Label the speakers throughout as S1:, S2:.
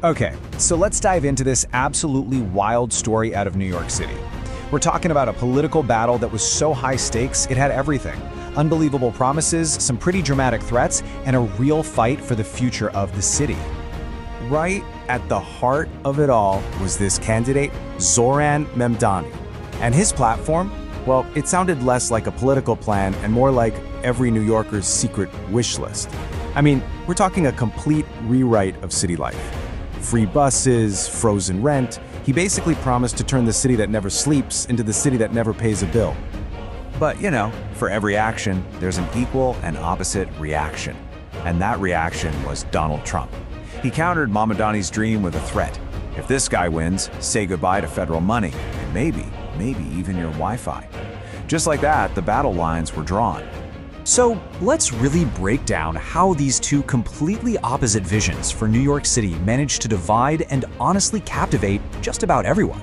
S1: Okay, so let's dive into this absolutely wild story out of New York City. We're talking about a political battle that was so high stakes, it had everything. Unbelievable promises, some pretty dramatic threats, and a real fight for the future of the city. Right at the heart of it all was this candidate, Zoran Mamdani. And his platform, well, it sounded less like a political plan and more like every New Yorker's secret wish list. I mean, we're talking a complete rewrite of city life. Free buses, frozen rent. He basically promised to turn the city that never sleeps into the city that never pays a bill. But, for every action, there's an equal and opposite reaction. And that reaction was Donald Trump. He countered Mamdani's dream with a threat. If this guy wins, say goodbye to federal money, and maybe even your Wi-Fi. Just like that, the battle lines were drawn.
S2: So let's really break down how these two completely opposite visions for New York City managed to divide and honestly captivate just about everyone.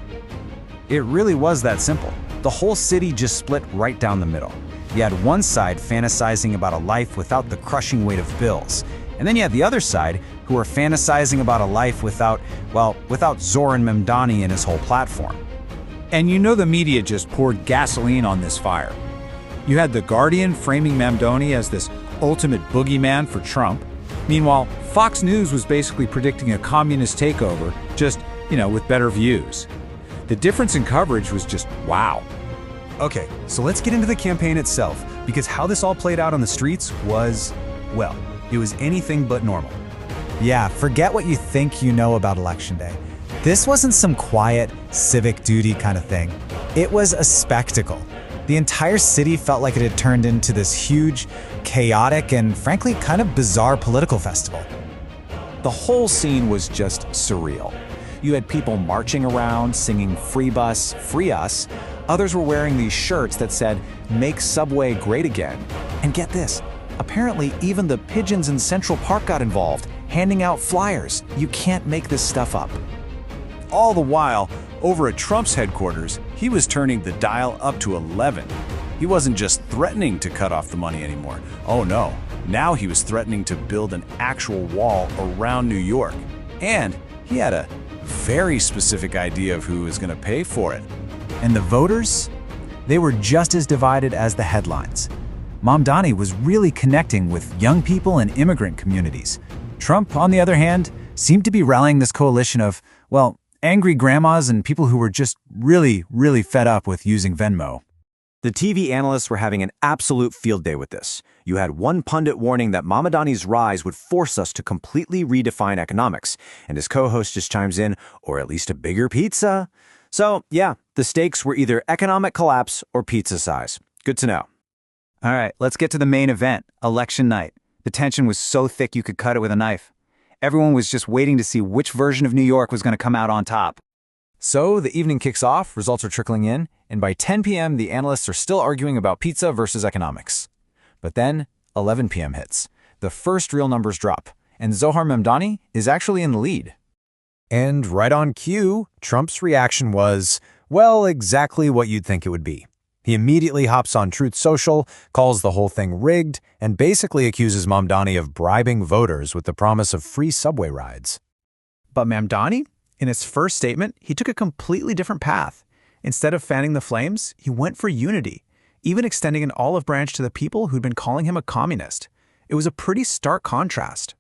S1: It really was that simple. The whole city just split right down the middle. You had one side fantasizing about a life without the crushing weight of bills. And then you had the other side who were fantasizing about a life without Zoran Mamdani and his whole platform.
S3: And the media just poured gasoline on this fire. You had The Guardian framing Mamdani as this ultimate boogeyman for Trump. Meanwhile, Fox News was basically predicting a communist takeover, just, with better views. The difference in coverage was just wow.
S1: Okay, so let's get into the campaign itself, because how this all played out on the streets was, well, it was anything but normal.
S4: Yeah, forget what you think you know about Election Day. This wasn't some quiet, civic duty kind of thing. It was a spectacle. The entire city felt like it had turned into this huge, chaotic, and frankly kind of bizarre political festival.
S1: The whole scene was just surreal. You had people marching around, singing "Free Bus, Free Us." Others were wearing these shirts that said, "Make Subway Great Again." And get this, apparently even the pigeons in Central Park got involved, handing out flyers. You can't make this stuff up. All the while, over at Trump's headquarters, he was turning the dial up to 11. He wasn't just threatening to cut off the money anymore. Oh no, now he was threatening to build an actual wall around New York. And he had a very specific idea of who was going to pay for it.
S4: And the voters? They were just as divided as the headlines. Mamdani was really connecting with young people and immigrant communities. Trump, on the other hand, seemed to be rallying this coalition of, angry grandmas and people who were just really fed up with using Venmo.
S1: The TV analysts were having an absolute field day with this. You had one pundit warning that Mamdani's rise would force us to completely redefine economics, and his co-host just chimes in, or at least a bigger pizza. So, yeah, the stakes were either economic collapse or pizza size. Good to know.
S4: All right, let's get to the main event, election night. The tension was so thick you could cut it with a knife. Everyone was just waiting to see which version of New York was going to come out on top.
S1: So the evening kicks off, results are trickling in, and by 10 p.m. the analysts are still arguing about pizza versus economics. But then 11 p.m. hits. The first real numbers drop, and Zohar Mamdani is actually in the lead. And right on cue, Trump's reaction was, well, exactly what you'd think it would be. He immediately hops on Truth Social, calls the whole thing rigged, and basically accuses Mamdani of bribing voters with the promise of free subway rides.
S5: But Mamdani, in his first statement, he took a completely different path. Instead of fanning the flames, he went for unity, even extending an olive branch to the people who'd been calling him a communist. It was a pretty stark contrast.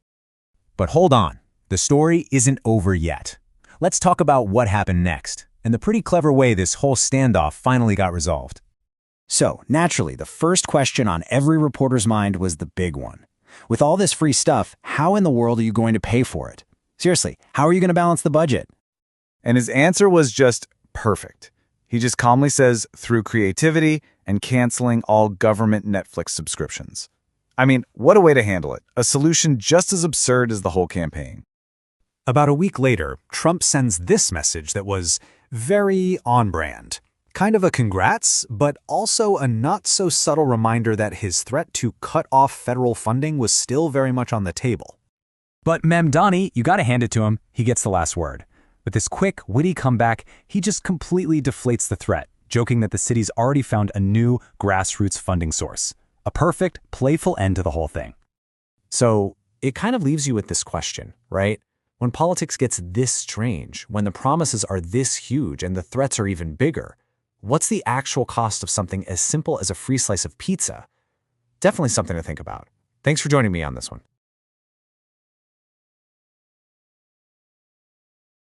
S2: But hold on, the story isn't over yet. Let's talk about what happened next, and the pretty clever way this whole standoff finally got resolved.
S4: So, naturally, the first question on every reporter's mind was the big one. With all this free stuff, how in the world are you going to pay for it? Seriously, how are you going to balance the budget?
S1: And his answer was just perfect. He just calmly says, through creativity and canceling all government Netflix subscriptions. I mean, what a way to handle it. A solution just as absurd as the whole campaign.
S2: About a week later, Trump sends this message that was very on-brand. Kind of a congrats, but also a not-so-subtle reminder that his threat to cut off federal funding was still very much on the table. But Mamdani, you gotta hand it to him, he gets the last word. With this quick, witty comeback, he just completely deflates the threat, joking that the city's already found a new grassroots funding source. A perfect, playful end to the whole thing.
S6: So it kind of leaves you with this question, right?
S2: When politics gets this strange, when the promises are this huge and the threats are even bigger, what's the actual cost of something as simple as a free slice of pizza? Definitely something to think about. Thanks for joining me on this one.